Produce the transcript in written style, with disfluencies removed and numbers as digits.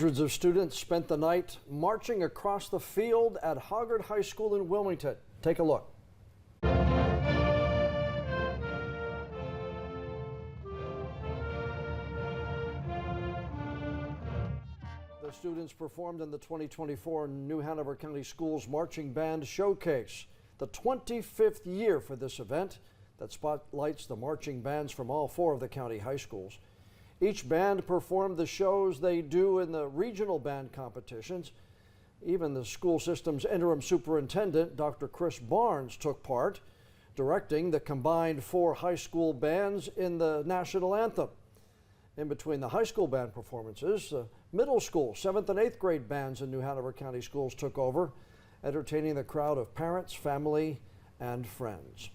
Hundreds of students spent the night marching across the field at Hoggard High School in Wilmington. Take a look. The students performed in the 2024 New Hanover County Schools Marching Band Showcase, the 25th year for this event that spotlights the marching bands from all 4 of the county high schools. Each band performed the shows they do in the regional band competitions. Even the school system's interim superintendent, Dr. Chris Barnes, took part, directing the combined 4 high school bands in the national anthem. In between the high school band performances, the middle school, 7th and 8th grade bands in New Hanover County Schools took over, entertaining the crowd of parents, family, and friends.